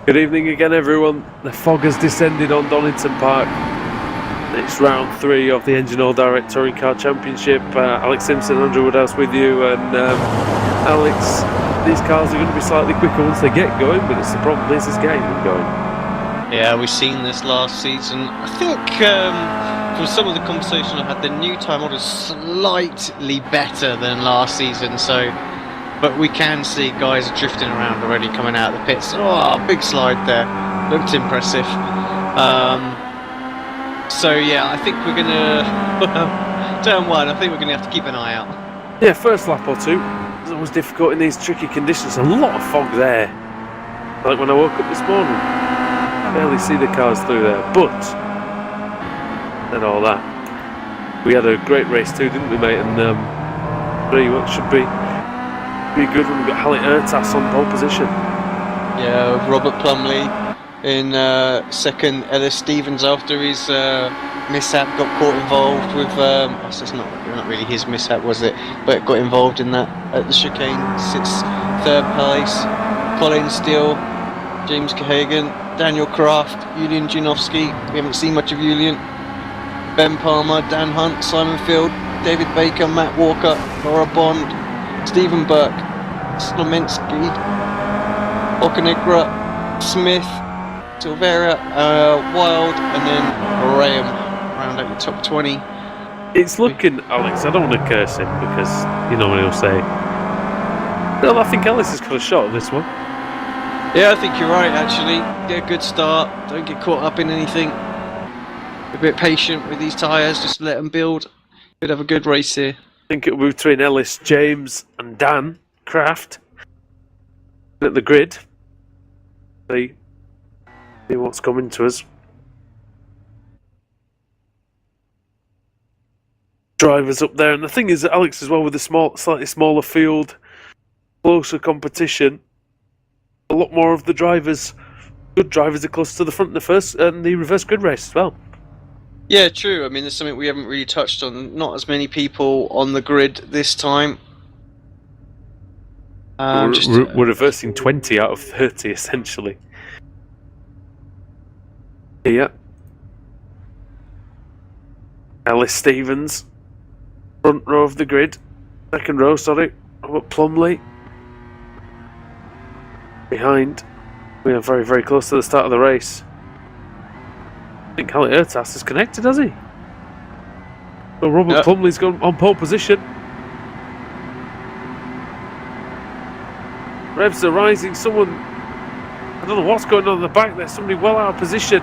Good evening again, everyone. The fog has descended on Donington Park. It's round 3 of the Engine All Direct Touring Car Championship. Alex Simpson, Andrew Woodhouse with you, and Alex, these cars are going to be slightly quicker once they get going, but it's the problem is getting them going. Yeah, we've seen this last season. I think from some of the conversation I had, the new time order is slightly better than last season, but we can see guys drifting around already coming out of the pits. Oh, big slide there. Looked impressive. So yeah, I think we're going to... turn 1, I think we're going to have to keep an eye out. Yeah, first lap or two. It's always difficult in these tricky conditions. A lot of fog there. Like when I woke up this morning, I barely see the cars through there. But, and all that, we had a great race too, didn't we, mate? And what should be a good one. We've got Halit Ertas on pole position. Yeah, Robert Plumley in second. Ellis Stevens, after his mishap, got caught involved with. It's not really his mishap, was it? But got involved in that at the chicane. Sits third place. Colin Steele, James Cahagan, Daniel Kraft, Julian Janowski. We haven't seen much of Julian. Ben Palmer, Dan Hunt, Simon Field, David Baker, Matt Walker, Laura Bond, Stephen Burke, Slominski, Okanigra, Smith, Silvera, Wild, and then Graham round out the top 20. It's looking, Alex, I don't want to curse him because you know what he'll say. Well, I think Ellis has got a shot at this one. Yeah, I think you're right, actually. Get a good start, don't get caught up in anything. A bit patient with these tyres, just let them build. Could have a good race here. I think it'll be between Ellis, James, and Dan Kraft at the grid. See what's coming to us. Drivers up there, and the thing is that Alex as well with the slightly smaller field, closer competition. A lot more of the drivers, good drivers, are close to the front in the first and the reverse grid race as well. Yeah, true. I mean, there's something we haven't really touched on. Not as many people on the grid this time. We're reversing 20 out of 30, essentially. Yeah. Ellis Stevens, front row of the grid. Second row, sorry. Robert Plumley. Behind. We are very, very close to the start of the race. I think Halit Ertas is connected, has he? So Robert Plumley's gone on pole position. Revs are rising. Someone, I don't know what's going on in the back there. Somebody well out of position.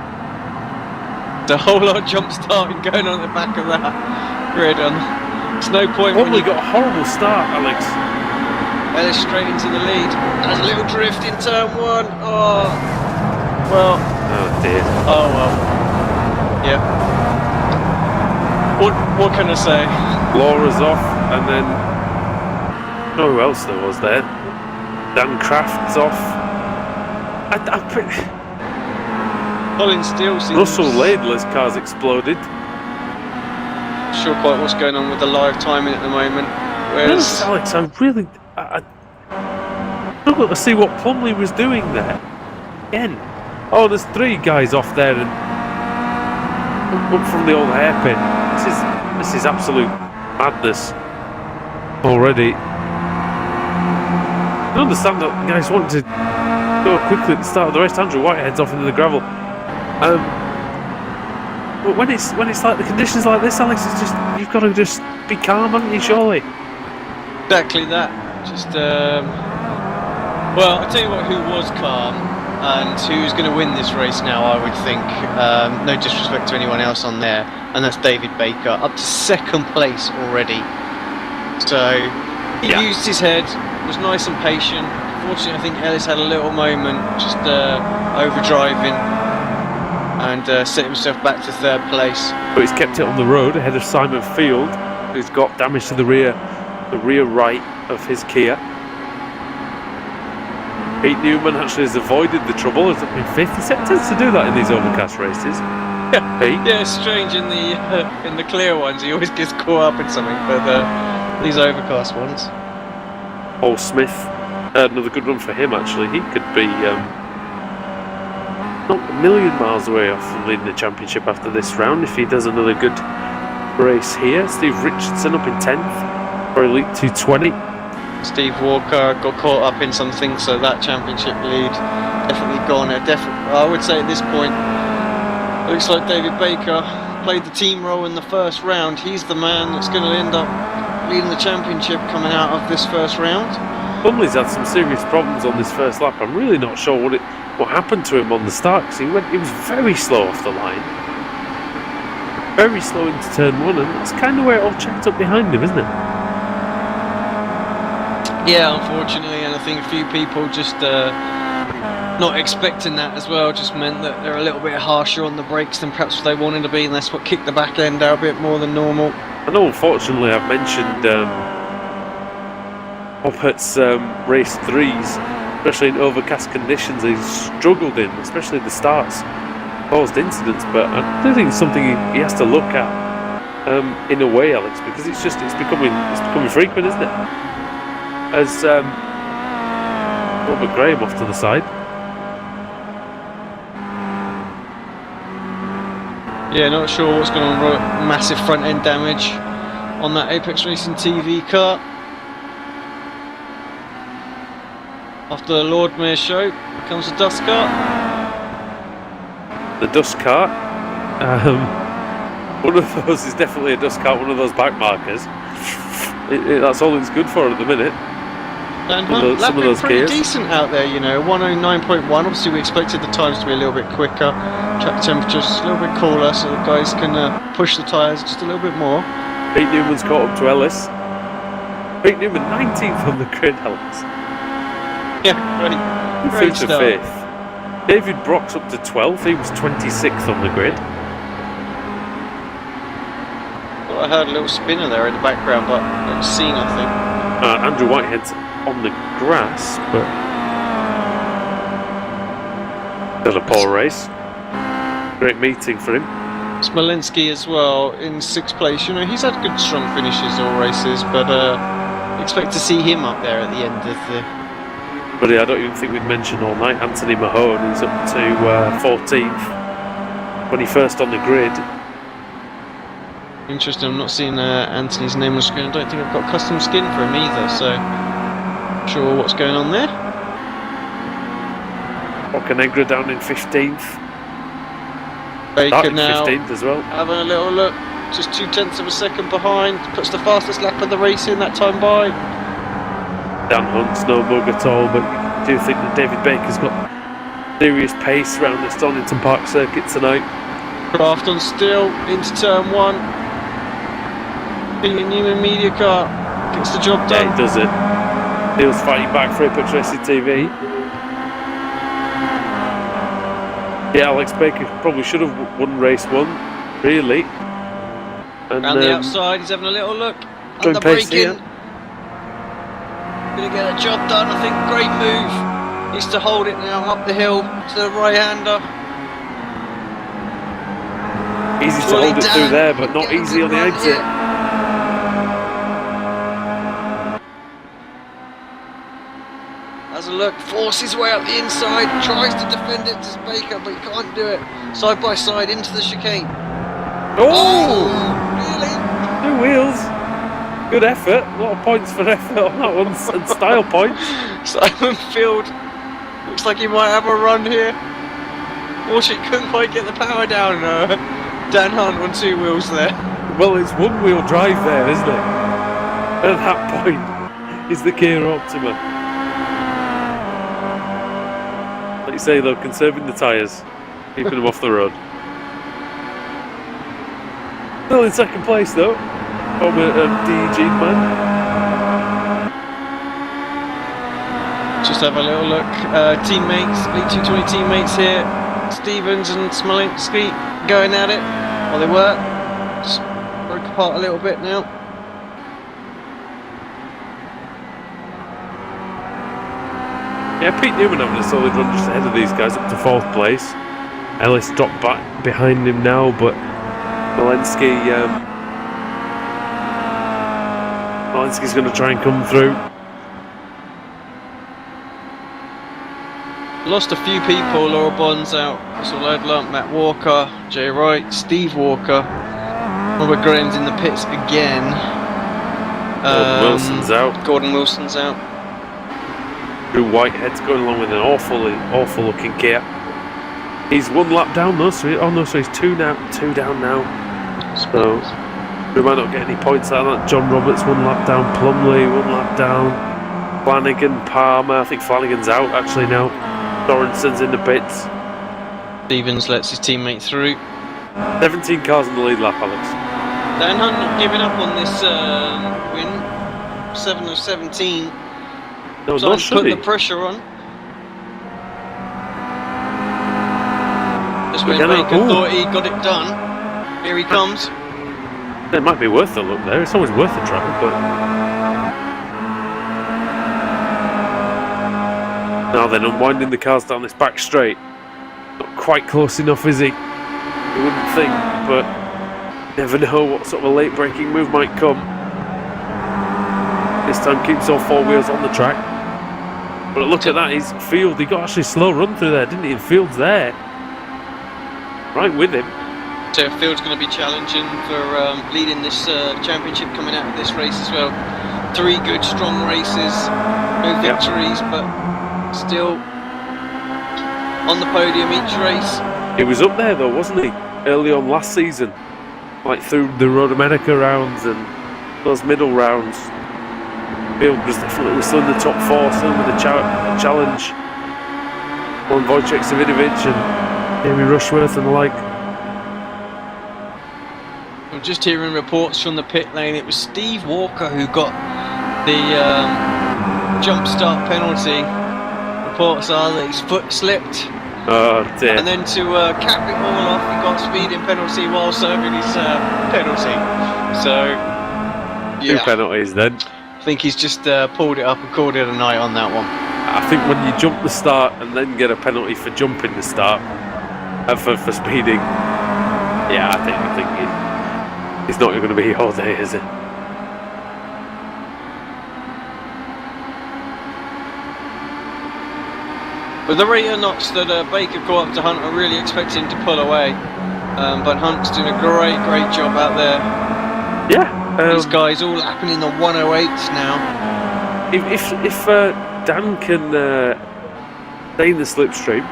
The whole lot of jump starting going on at the back of that grid. There's no point. Plumley got a horrible start, Alex. Ellis straight into the lead. There's a little drift in turn 1. Oh, well. Oh dear. Oh well. Yeah. What can I say? Laura's off, and then I don't know who else there was there. Dan Kraft's off. Colin Steele seems... Russell Laidler's car's exploded. Not sure quite what's going on with the live timing at the moment. Whereas Alex, I struggle to see what Plumley was doing there. Again. Oh, there's 3 guys off there and up from the old hairpin. This is absolute madness already. I understand that guys want to go quickly at the start of the race. Andrew Whitehead's off into the gravel. But when it's like the conditions like this, Alex, it's just you've got to just be calm, haven't you? Surely. Exactly that. Just well, I tell you what, who was calm and who's going to win this race now, I would think. No disrespect to anyone else on there, and that's David Baker, up to second place already. So he used his head, was nice and patient. Fortunately, I think Ellis had a little moment, just overdriving, and set himself back to third place. But he's kept it on the road ahead of Simon Field, who's got damage to the rear right of his Kia. Pete Newman actually has avoided the trouble. Has been 5th. He tends to do that in these overcast races. Pete. Yeah, it's strange in the clear ones. He always gets caught up in something, but these overcast ones. Paul Smith, another good run for him actually. He could be not a million miles away off leading the championship after this round if he does another good race here. Steve Richardson up in 10th for Elite 220. Steve Walker got caught up in something, so that championship lead definitely gone. I would say at this point, it looks like David Baker played the team role in the first round. He's the man that's going to end up leading the championship coming out of this first round. Plumley's had some serious problems on this first lap. I'm really not sure what happened to him on the start, because he was very slow off the line. Very slow into turn 1, and that's kind of where it all checked up behind him, isn't it? Yeah, unfortunately, and I think a few people just not expecting that as well just meant that they're a little bit harsher on the brakes than perhaps they wanted to be, and that's what kicked the back end out a bit more than normal. I know, unfortunately, I've mentioned Hoppert's race 3s, especially in overcast conditions, he's struggled in, especially the starts, caused incidents, but I do think it's something he has to look at in a way, Alex, because it's becoming frequent, isn't it? As Robert Graham off to the side. Yeah, not sure what's going on. Massive front end damage on that Apex Racing TV car. After the Lord Mayor show comes the dust cart. The dust cart. One of those is definitely a dust cart, one of those back markers. That's all it's good for at the minute. And some of those pretty gears. decent out there, you know, 109.1. Obviously, we expected the times to be a little bit quicker. Track temperature's a little bit cooler, so the guys can push the tyres just a little bit more. Pete Newman's caught up to Ellis. Pete Newman 19th on the grid, Alex. Yeah, great Through to stuff. 5th. David Brock's up to 12th. He was 26th on the grid. Well, I heard a little spinner there in the background, but I don't see nothing. Andrew Whitehead's on the grass, but still a poor race. Great meeting for him. Smolenski as well in 6th place. You know, he's had good strong finishes all races, but expect to see him up there at the end of the... But yeah, I don't even think we'd mention all night. Anthony Mahone is up to 14th, 21st on the grid. Interesting, I'm not seeing Anthony's name on the screen. I don't think I've got custom skin for him either, so not sure what's going on there. Boccanegra down in 15th. Baker now 15th as well. having a little look, just 0.2 of a second behind, puts the fastest lap of the race in that time by. Dan Hunt's no bug at all, but I do think that David Baker's got serious pace around this Donington Park circuit tonight. Craft on still into turn 1. Peter Newman media car gets the job done. Yeah, he does it. Neil's fighting back for Apex Racing TV. Yeah, Alex Baker probably should have won race 1, really. And Around the outside, he's having a little look. going Under pace braking. here. Gonna get a job done, I think. Great move. Needs to hold it now up the hill to the right-hander. Easy to Surely hold it Dan through there, but not get a easy good on the run exit. here. Has a look, forces his way up the inside, tries to defend it to Baker, but he can't do it. Side by side into the chicane. Oh! Really? 2 wheels. Good effort. A lot of points for effort on that one, and style points. Simon Field looks like he might have a run here. Unfortunately, couldn't quite get the power down. Dan Hunt on 2 wheels there. Well, it's 1-wheel drive there, isn't it? At that point, is the Kia Optima. Like you say, though, conserving the tyres, keeping them off the road. Still in 2nd place, though. From a DEG man. Just have a little look. Teammates, B220 teammates here. Stevens and Smolenski going at it. Well, they were. Just broke apart a little bit now. Yeah, Pete Newman having a solid run just ahead of these guys, up to 4th place. Ellis dropped back behind him now, but Walensky's going to try and come through. Lost a few people. Laura Bond's out. Russell Ledler, Matt Walker, Jay Wright, Steve Walker. Robert Graham's in the pits again. Gordon Wilson's out. Gordon Wilson's out. Drew Whitehead's going along with an awful looking kit. He's 1 lap down though, so he's 2 down now. So we might not get any points out of that. John Roberts 1 lap down, Plumley 1 lap down, Flanagan, Palmer. I think Flanagan's out actually now. Dorenson's in the pits. Stevens lets his teammate through. 17 cars in the lead lap, Alex. Dan Hunt not giving up on this win. 7 of 17. No, Trying not to put should he? the pressure on. Just when Baker thought he got it done. Here he comes. It might be worth a look there. It's always worth a try, but now then, unwinding the cars down this back straight. Not quite close enough, is he? You wouldn't think, but never know what sort of a late braking move might come. This time keeps all 4 wheels on the track. But look at that, his field, he got actually slow run through there, didn't he? And Field's there. Right with him. So Field's going to be challenging for leading this championship coming out of this race as well. 3 good, strong races, no victories, but still on the podium each race. He was up there though, wasn't he? Early on last season. Like through the Road America rounds and those middle rounds. Field was definitely still in the top 4, still with the challenge on Wojciech Savidovic and Amy Rushworth and the like. I'm just hearing reports from the pit lane. It was Steve Walker who got the jump start penalty. Reports are that his foot slipped. Oh dear. And then to cap it all off, he got a speeding penalty while serving his penalty. So, yeah. 2 penalties then. I think he's just pulled it up and called it a night on that one. I think when you jump the start and then get a penalty for jumping the start, for speeding, yeah, I think he's not going to be here all day, is it? But the rate of knots that Baker caught up to Hunt, are really expecting to pull away. But Hunt's doing a great job out there. Yeah. These guys all lapping in the 108s now. If Dan can stay in the slipstream,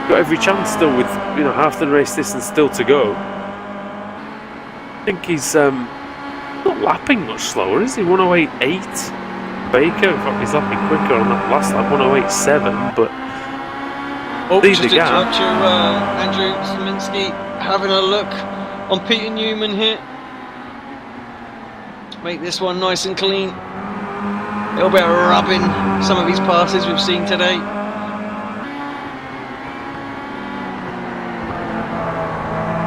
got every chance still with half the race distance still to go. I think he's not lapping much slower, is he? 108.8. Baker, in fact, he's lapping quicker on that last lap, 108.7. But just to interrupt you, Andrew Szymanski having a look on Peter Newman here. Make this one nice and clean. A little bit of rubbing some of his passes we've seen today.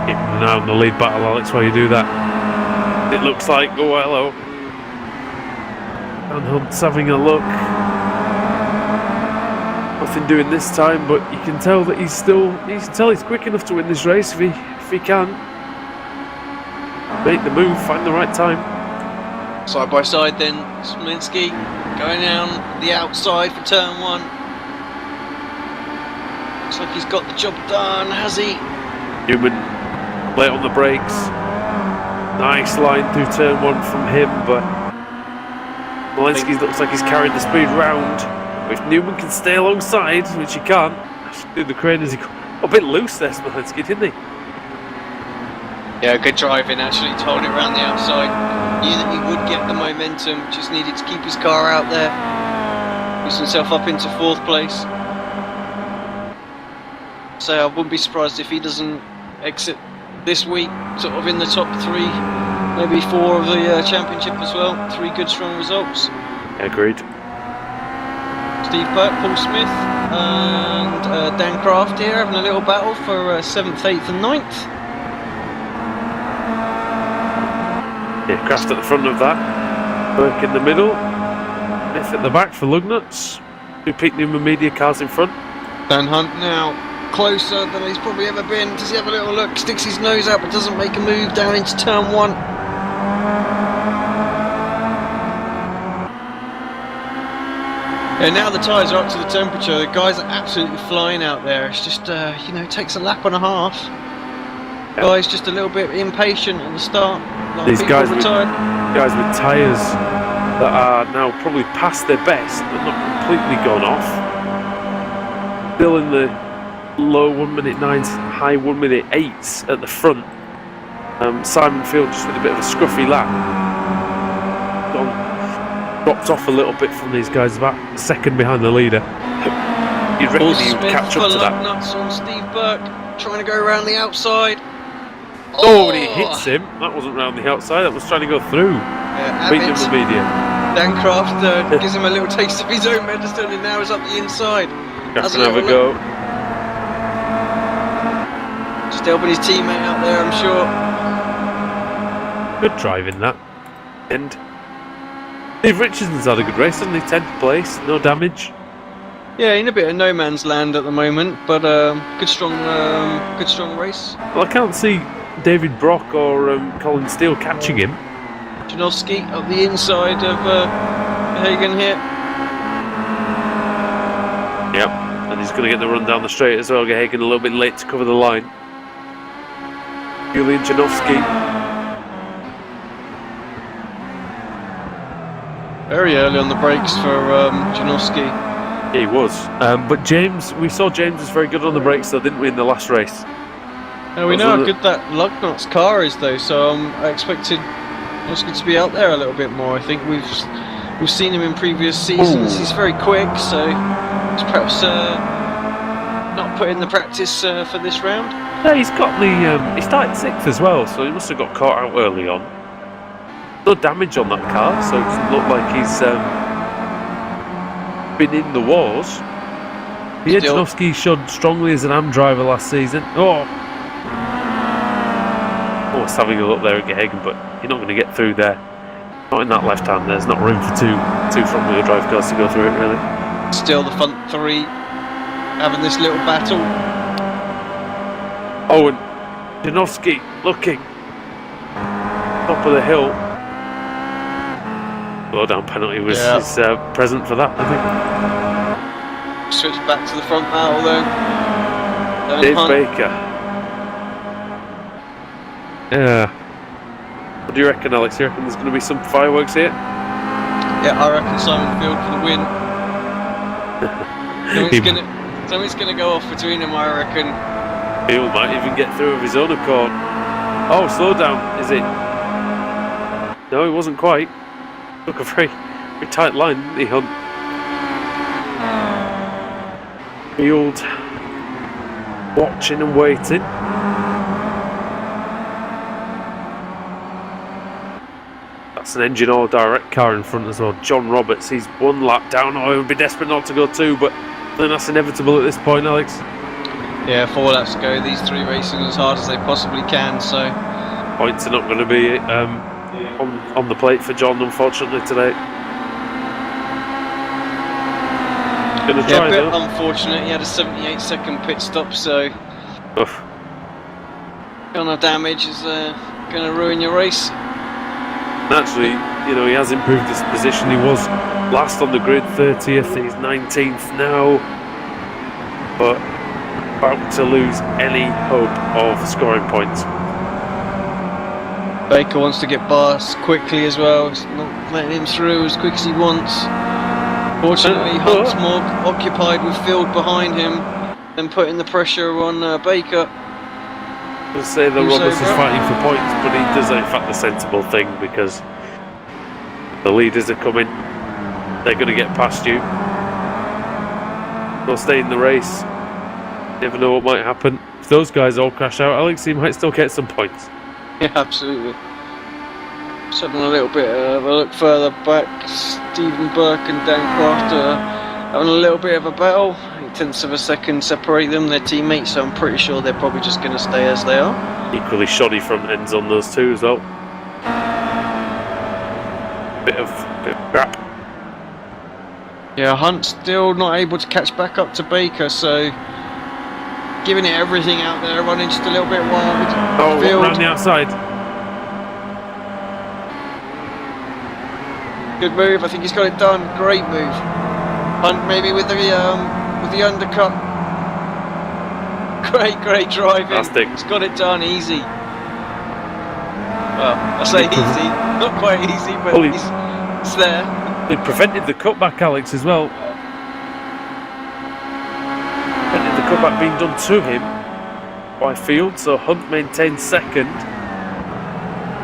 Keeping an eye on the lead battle, Alex, while you do that. It looks like, oh hello. And Hunt's having a look. Nothing doing this time, but you can tell that he's quick enough to win this race if he can. Make the move, find the right time. Side by side then, Szymanski going down the outside for turn 1. Looks like he's got the job done, has he? Newman late on the brakes. Nice line through turn 1 from him, but Walensky looks like he's carried the speed round. If Newman can stay alongside, which he can't, do the crane as he got a bit loose there, Smolenski, didn't he? Yeah, good driving actually, told it around the outside. Knew that he would get the momentum, just needed to keep his car out there. Puts himself up into 4th place. So I wouldn't be surprised if he doesn't exit this week sort of in the top 3, maybe 4 of the championship as well. 3 good strong results. Agreed. Steve Burke, Paul Smith and Dan Craft here having a little battle for 7th, 8th and 9th. Yeah, Craft at the front of that. Burke in the middle. Smith at the back for Lugnuts. 2 Pete Newman media cars in front. Dan Hunt now closer than he's probably ever been. Does he have a little look? Sticks his nose out but doesn't make a move down into turn 1. Yeah, now the tyres are up to the temperature. The guys are absolutely flying out there. It's just, you know, it takes a lap and a half. Yeah. Guys just a little bit impatient at the start. Like These guys with retired. tyres that are now probably past their best, but not completely gone off. Still in the low 1:09s, high 1:08s at the front. Simon Field just with a bit of a scruffy lap. Dropped off a little bit from these guys, about a second behind the leader. You'd reckon he would catch up to that. Nuts on Steve Burke, trying to go around the outside. Oh, and he hits him. That wasn't round the outside, that was trying to go through. Medium to medium. Dancraft gives him a little taste of his own medicine, and now he's up the inside. Has to have a go. Just helping his teammate out there, I'm sure. Good driving that. And Steve Richardson's had a good race, hasn't he? 10th place, no damage. Yeah, in a bit of no man's land at the moment, but good strong race. Well, I can't see David Brock or Colin Steele catching him. Janowski up the inside of Hagen here. Yep, and he's going to get the run down the straight as well. Hagen a little bit late to cover the line. Julian Janowski. Very early on the brakes for Janowski. Yeah, he was. But James, we saw James was very good on the brakes though, didn't we, in the last race? And we know how good that Lugnot's car is though, so I expected Janowski to be out there a little bit more. I think we've seen him in previous seasons. He's very quick, so he's perhaps not put in the practice for this round. Yeah, he's got the. He started 6th as well, so he must have got caught out early on. No damage on that car, so it doesn't look like he's been in the wars. Janowski showed strongly as an AM driver last season. Oh, it's having a look there at Hagen, but you're not going to get through there. Not in that left hand. There's not room for two front-wheel drive cars to go through it, really. Still the front three having this little battle. Oh, and Janowski looking top of the hill. Low down penalty was present for that, I think. Switch back to the front battle though. Dave Baker. Yeah. What do you reckon, Alex? You reckon there's going to be some fireworks here? Yeah, I reckon Simon Field for the win. Something's going to go off between them, I reckon. Field might even get through of his own accord. Oh, slow down, is it? No, it wasn't quite. Took a very tight line, didn't he, Hunt? Field watching and waiting. That's an engine oil direct car in front as well. John Roberts, he's one lap down. Oh, it would be desperate not to go 2, but I think that's inevitable at this point, Alex. Yeah, 4 laps to go. These 3 racing as hard as they possibly can, so points are not going to be on the plate for John, unfortunately, today. Gonna try, a bit though. unfortunate. He had a 78-second pit stop, so Oof. kind of damage is going to ruin your race. Naturally, you know, he has improved his position. He was last on the grid, 30th. He's 19th now, but about to lose any hope of scoring points. Baker wants to get past quickly as well. It's not letting him through as quick as he wants. Fortunately, Hunt's more occupied with Field behind him than putting the pressure on Baker. I'll say that Roberts is fighting for points, but he does in fact the sensible thing, because the leaders are coming. They're going to get past you. They'll stay in the race. Never know what might happen. If those guys all crash out, Alex, he might still get some points. Yeah, absolutely. Just having a little bit of a look further back, Stephen Burke and Dan Craft are having a little bit of a battle. 0.8 of a second separate them, their teammates, so I'm pretty sure they're probably just going to stay as they are. Equally shoddy front ends on those two as well. Bit of crap. Yeah, Hunt still not able to catch back up to Baker, so giving it everything out there, running just a little bit wide. Oh, around the outside. Good move, I think he's got it done. Great move. Hunt maybe with the undercut. Great driving. Fantastic. He's got it done easy. Well, I say easy, not quite easy, but Well, it's there. They prevented the cutback, Alex, as well. Prevented the cutback being done to him by Field, so Hunt maintained second.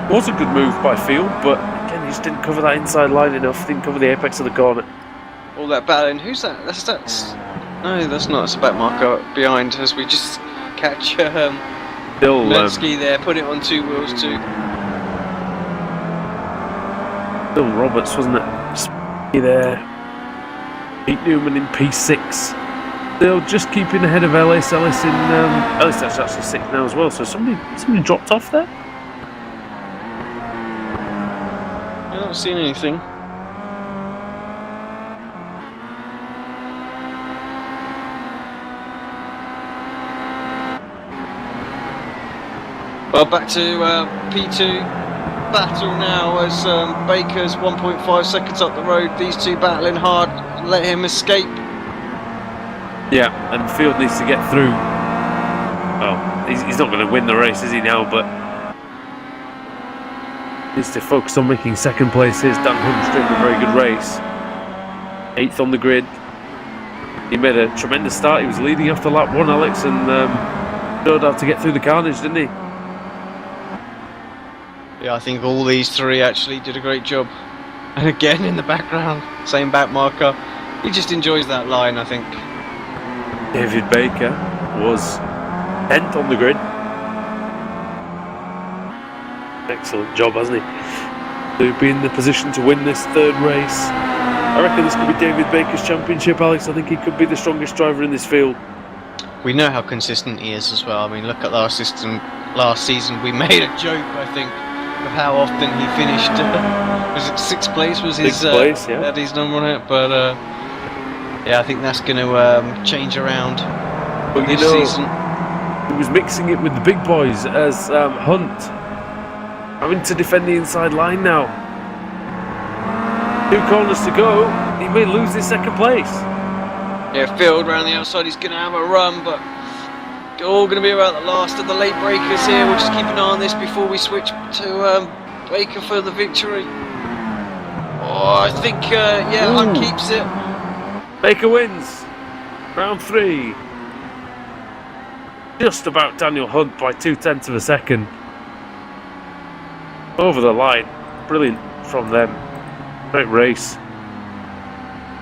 It was a good move by Field, but again, he just didn't cover that inside line enough, didn't cover the apex of the corner. All that battling. Who's that? That's no, that's not. It's a back marker behind as we just catch Still, Lensky there, put it on 2 wheels too. Still Roberts, wasn't it? Spee there. Pete Newman in P6. They'll just keeping ahead of Ellis. Ellis in Ellis is actually 6th now as well. So somebody dropped off there. I'm not seeing anything. Well, back to P2 battle now as Baker's 1.5 seconds up the road. These two battling hard. Let him escape. Yeah, and Field needs to get through. Well, he's not going to win the race, is he now? But needs to focus on making second place. Here's Dan Hunt's doing a very good race. 8th on the grid. He made a tremendous start. He was leading after lap 1, Alex, and showed how to get through the carnage, didn't he? Yeah, I think all these three actually did a great job. And again in the background, same back marker. He just enjoys that line, I think. David Baker was 10th on the grid. Excellent job, hasn't he? To be in the position to win this third race. I reckon this could be David Baker's championship, Alex. I think he could be the strongest driver in this field. We know how consistent he is as well. I mean, look at last season. We made a joke, I think, of how often he finished. Was it 6th place? Was his 6th place? Yeah. Daddy's number on it, but yeah, I think that's going to change around this season. He was mixing it with the big boys as Hunt having to defend the inside line now. 2 corners to go. He may lose his second place. Yeah, Field around the outside. He's going to have a run, but all going to be about the last of the late breakers here. We'll just keep an eye on this before we switch to Baker for the victory. Oh, I think yeah, Hunt keeps it. Baker wins round 3. Just about Daniel Hunt by 0.2 of a second. Over the line. Brilliant from them. Great race.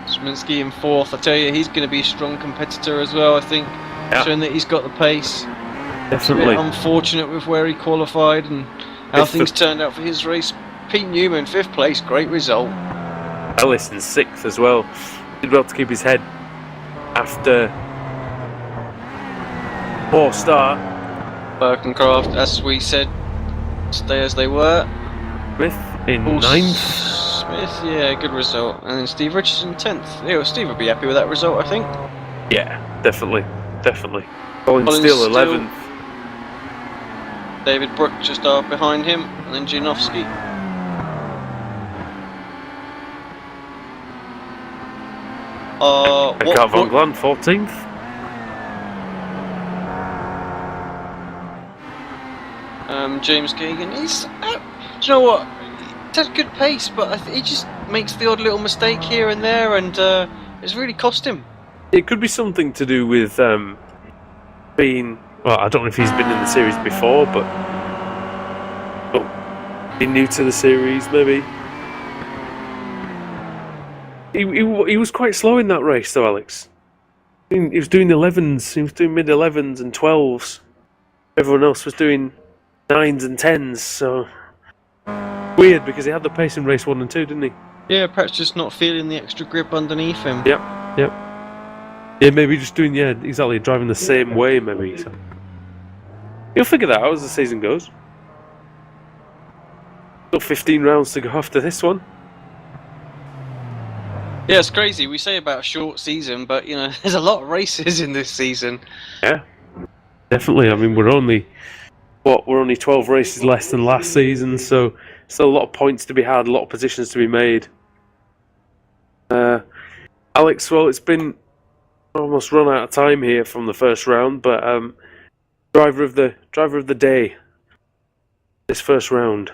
Sminsky in 4th. I tell you, he's going to be a strong competitor as well, I think. Yeah. Showing that he's got the pace. Definitely. It's a bit unfortunate with where he qualified and how things turned out for his race. Pete Newman, 5th place. Great result. Ellis in 6th as well. Did well to keep his head after poor start. Birkencraft, as we said, stay as they were. Smith in 9th. Smith, yeah, good result. And then Steve Richardson 10th. Yeah, well, Steve would be happy with that result, I think. Yeah, definitely. Colin Steele 11th. David Brook just behind him, and then Janowski. Eckhart Von Glan 14th. James Keegan, he's, do you know what? He has good pace, but he just makes the odd little mistake here and there, and it's really cost him. It could be something to do with being. Well, I don't know if he's been in the series before, but being new to the series, maybe. He was quite slow in that race, though, Alex. He was doing 11s, he was doing mid 11s and 12s. Everyone else was doing 9s and 10s, so weird because he had the pace in race 1 and 2, didn't he? Yeah, perhaps just not feeling the extra grip underneath him. Yep. Yeah, maybe just doing exactly driving the same way, maybe. So. You'll figure that out as the season goes. Got 15 rounds to go after this one. Yeah, it's crazy. We say about a short season, but you know, there's a lot of races in this season. Yeah, definitely. I mean, we're only 12 races less than last season, so still a lot of points to be had, a lot of positions to be made. Alex, well, it's been almost run out of time here from the first round, but driver of the day this first round.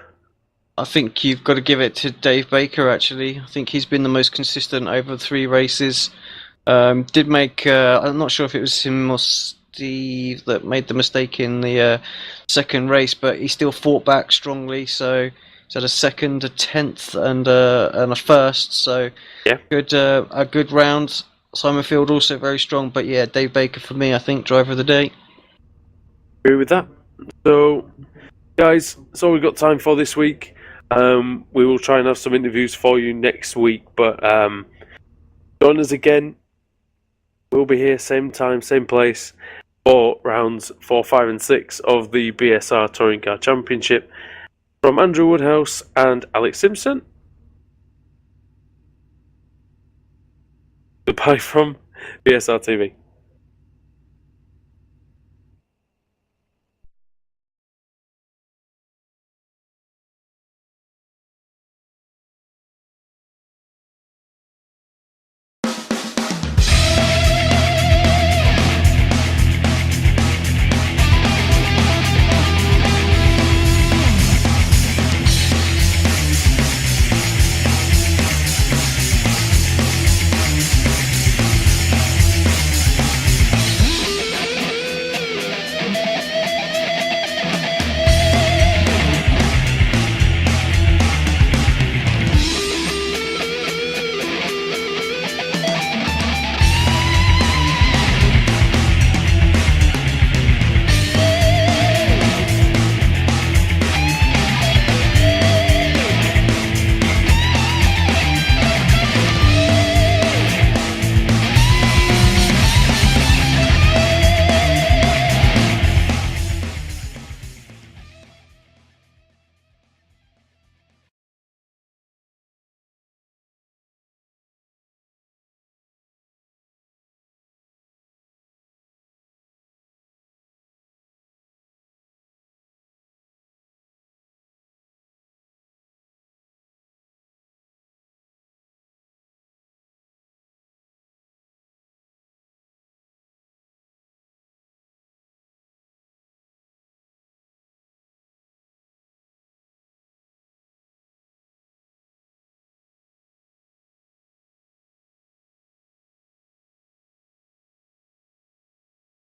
I think you've got to give it to Dave Baker, actually. I think he's been the most consistent over 3 races. Did make, I'm not sure if it was him or Steve that made the mistake in the second race, but he still fought back strongly. So he's had a second, a 10th, and a first. So yeah, a good round. Simon Field also very strong, but yeah, Dave Baker for me, I think, driver of the day. Agree with that. So, guys, that's all we've got time for this week. We will try and have some interviews for you next week, but join us again. We'll be here same time, same place for rounds 4, 5 and 6 of the BSR Touring Car Championship. From Andrew Woodhouse and Alex Simpson. Goodbye from BSR TV.